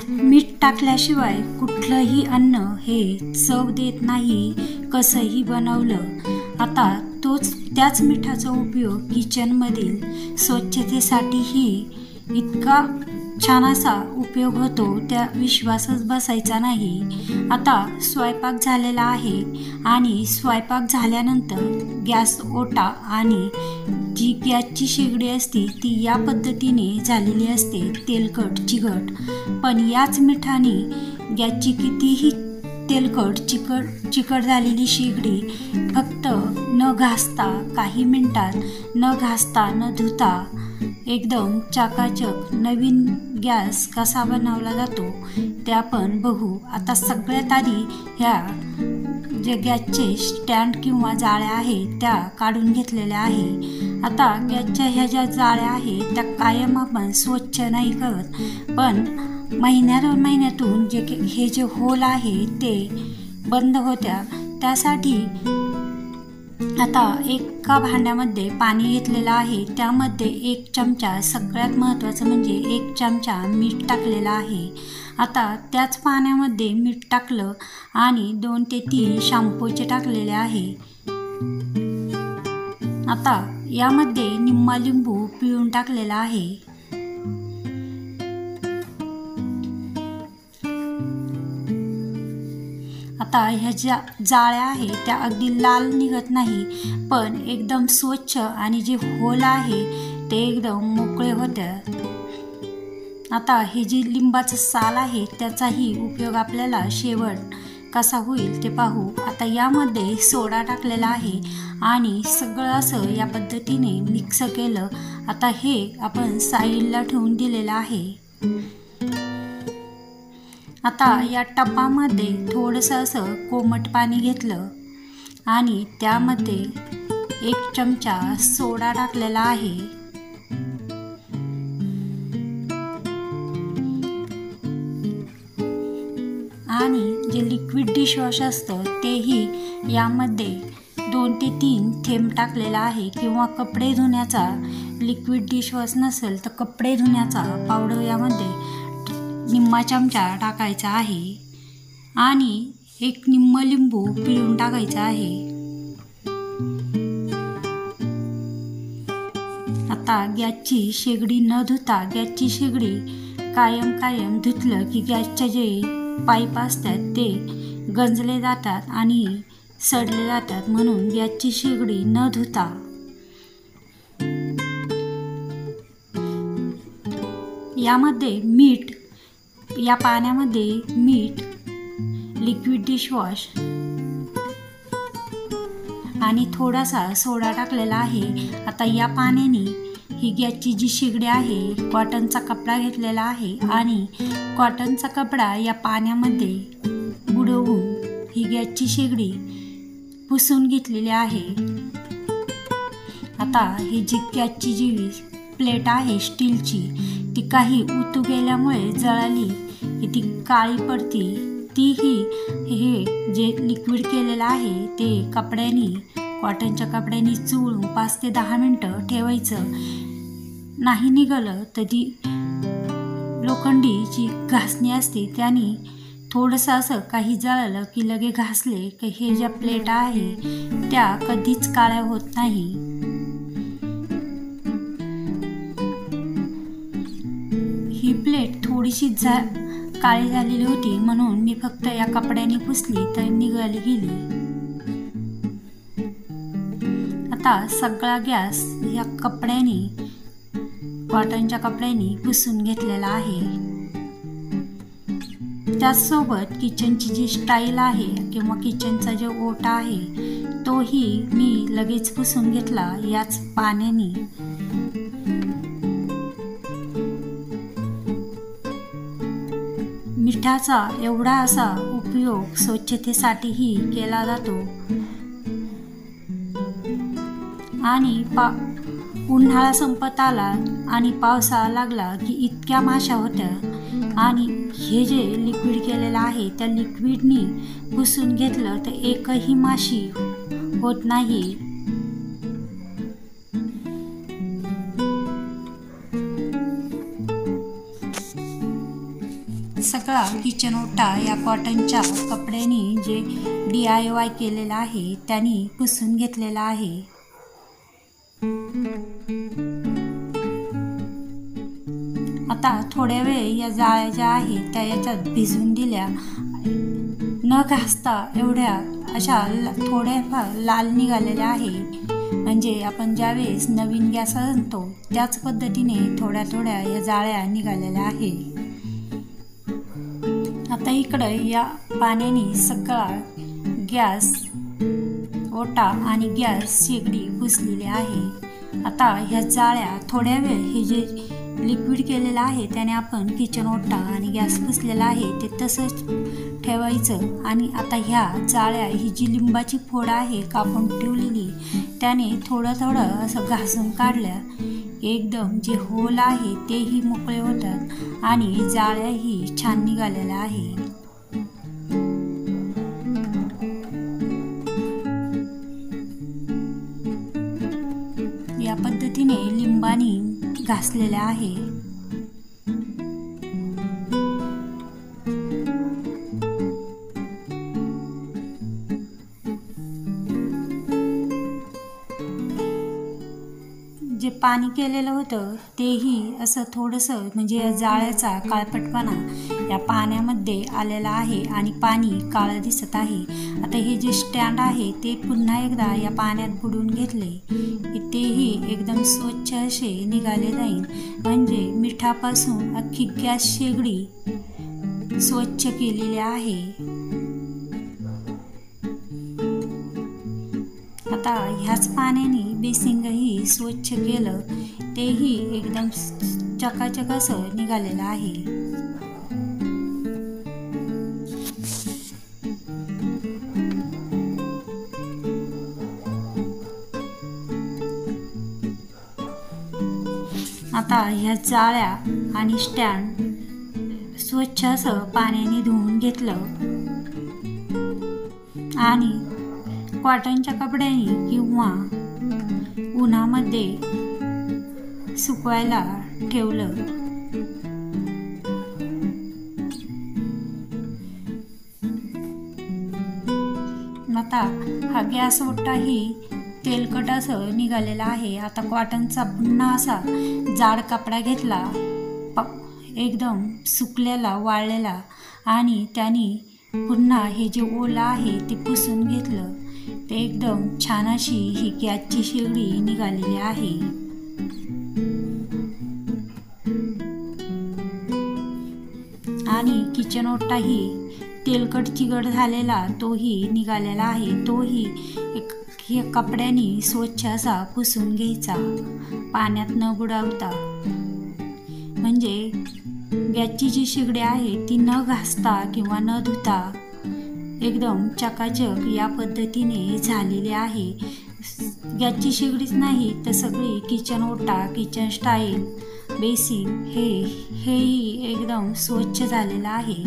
मीठ टाकल्याशिवाय कुठलंही अन्न हे चव देत नाही, कसंही बनवलं। आता त्याच मिठाचा उपयोग किचनमधील स्वच्छतेसाठीही इतका छान असा उपयोग होतो, त्या विश्वासच बसायचा नाही। आता स्वयंपाक झालेला आहे आणि स्वयंपाक झाल्यानंतर गॅस ओटा आणि जी गॅसची शेगडी असते ती या पद्धतीने झालेली असते, तेलकट चिकट। पण याच मिठाने गॅसची कितीही तेलकट चिकट झालेली शेगडी फक्त न घासता, काही मिनिटात न घासता न धुता एकदम चकाचक नवीन गॅस कसा बनवला जातो ते आपण बघू। आता सगळ्यात आधी ह्या जे गॅसचे स्टँड किंवा जाळ्या आहेत त्या काढून घेतलेल्या आहे। आता गॅसच्या ह्या ज्या जाळ्या आहेत त्या कायम आपण स्वच्छ नाही करत, पण महिन्यातून हे जे होल आहे ते बंद होत्या, त्यासाठी आता एका भांड्यामध्ये पाणी घेतलेलं आहे, त्यामध्ये 1 चमचा, सगळ्यात महत्त्वाचं म्हणजे 1 चमचा मीठ टाकलेलं आहे। आता त्याच पाण्यामध्ये मीठ टाकलं आणि 2 ते 3 शॅम्पूचे टाकलेले आहे। आता यामध्ये निम्मा लिंबू पिळून टाकलेला आहे। आता ह्या ज्या जाळ्या आहेत त्या अगदी लाल निघत नाही, पण एकदम स्वच्छ आणि जे होल आहे ते एकदम मोकळे होत्या। आता हे जे लिंबाचं साल आहे त्याचाही उपयोग आपल्याला शेवट कसा होईल ते पाहू। आता यामध्ये सोडा टाकलेला आहे आणि सगळं असं या पद्धतीने मिक्स केलं। आता हे आपण साईडला ठेवून दिलेलं आहे। आता या टपामध्ये थोडंसं असं कोमट पाणी घेतलं आणि त्यामध्ये 1 चमचा सोडा टाकलेला आहे। आणि जे लिक्विड डिशवॉश असतं तेही यामध्ये 2 ते 3 थेंब टाकलेला आहे, किंवा कपडे धुण्याचा लिक्विड डिशवॉश नसेल तर कपडे धुण्याचा पावडर यामध्ये निम्मा चमचा टाकायचा आहे आणि 1 निम्म लिंबू पिळून टाकायचा आहे। आता गॅसची शेगडी न धुता, गॅसची शेगडी कायम धुतलं की गॅसचे जे पाईप असतात ते गंजले जातात आणि सडले जातात, म्हणून गॅसची शेगडी न धुता यामध्ये मीठ, या पाण्यामध्ये मीठ, लिक्विड डिशवॉश आणि थोडासा सोडा टाकलेला आहे। आता या पाण्याने ही गॅसची जी शेगडी आहे, कॉटनचा कपडा घेतलेला आहे आणि कॉटनचा कपडा या पाण्यामध्ये बुडवून ही गॅसची शेगडी पुसून घेतलेली आहे। आता ही जी गॅसची जी प्लेट आहे स्टीलची, ती काही उतू गेल्यामुळे जळाली की ती काळी पडती, तीही हे जे लिक्विड केलेलं आहे ते कपड्याने, कॉटनच्या कपड्याने चोळून 5 ते 10 मिनटं ठेवायचं। नाही निघालं तर ती लोखंडी जी घासणी असते त्याने थोडंसं असं काही जळालं की लगे घासले की हे ज्या प्लेट आहे त्या कधीच काळ्या होत नाही। ही प्लेट थोडीशी काळी झालेली होती, म्हणून मी फक्त या कपड्याने पुसली तर निघाली गेली। आता सगळा गॅस या कपड्याने, कॉटनच्या कपड्याने पुसून घेतलेला आहे। त्याचसोबत किचनची जी स्टाईल आहे किंवा किचनचा जो ओटा आहे तोही मी लगेच पुसून घेतला याच पाण्याने। मिठाचा एवढा असा उपयोग स्वच्छतेसाठीही केला जातो आणि उन्हाळा संपत आला आणि पावसाळा लागला की इतक्या माशा होत्या, आणि हे जे लिक्विड केलेलं आहे त्या लिक्विडनी पुसून घेतलं तर एकही माशी होत नाही। सगळा किचन ओटा या कॉटनच्या कपड्याने जे DIY केलेला आहे त्याने पुसून घेतलेला आहे। आता थोड्या वेळ या जाळ्या ज्या आहेत त्या याच्यात भिजून दिल्या, न घासता एवढ्या अशा थोड्याफार लाल निघालेल्या आहे। म्हणजे आपण ज्यावेळेस नवीन गॅस आणतो त्याच पद्धतीने थोड्या थोड्या या जाळ्या निघालेल्या आहे। आता इकडं या पाण्याने सगळा गॅस ओटा आणि गॅस शेगडी पुसलेली आहे। आता ह्या जाळ्या थोड्या वेळ हे जे लिक्विड केलेलं आहे त्याने आपण किचन ओटा आणि गॅस पुसलेला आहे ते तसंच ठेवायचं। आणि आता ह्या जाळ्या ही जी लिंबाची फोड आहे कापून ठेवलेली त्याने थोडं थोडं असं घासून काढल्या, एकदम जे होल आहे तेही मोकळे होतात आणि जाळ्याही छान निघालेल्या आहे। या पद्धतीने लिंबाने घासलेल्या आहे। जे पाणी केलेलं होतं तेही असं थोडंसं म्हणजे या जाळ्याचा काळपटपणा या पाण्यामध्ये आलेला आहे आणि पाणी काळं दिसत आहे। आता हे जे स्टँड आहे ते पुन्हा एकदा या पाण्यात बुडवून घेतले की तेही एकदम स्वच्छ असे निघाले जाईल। म्हणजे मिठापासून अख्खी गॅस शेगडी स्वच्छ केलेली आहे। आता ह्याच पाण्याने बेसिंगही स्वच्छ केलं, तेही एकदम चकाचक असं निघालेलं आहे। आता ह्या जाळ्या आणि स्टँड स्वच्छ असं पाण्याने धुवून घेतलं आणि कॉटनच्या कपड्याने किंवा उन्हामध्ये सुकवायला ठेवलं। आता हा गॅस ओटाही तेलकट असं निघालेला आहे। आता कॉटनचा पुन्हा असा जाड कपडा घेतला, एकदम सुकलेला वाळलेला, आणि त्याने पुन्हा हे जे ओलं आहे ते पुसून घेतलं, ते एकदम छान अशी ही गॅसची शेगडी निघालेली आहे। आणि किचन ओटाही तेलकट चिकट झालेला तोही निघालेला आहे। तोही हे कपड्याने स्वच्छ असा पुसून घ्यायचा पाण्यात न बुडवता। म्हणजे गॅसची जी शेगडी आहे ती न घासता किंवा न धुता एकदम चकाचक या पद्धतीने झालेली आहे। गॅसची शेगडीच नाही तर सगळी किचन ओटा, किचन स्टाईल, बेसिंग हेही एकदम स्वच्छ झालेलं आहे।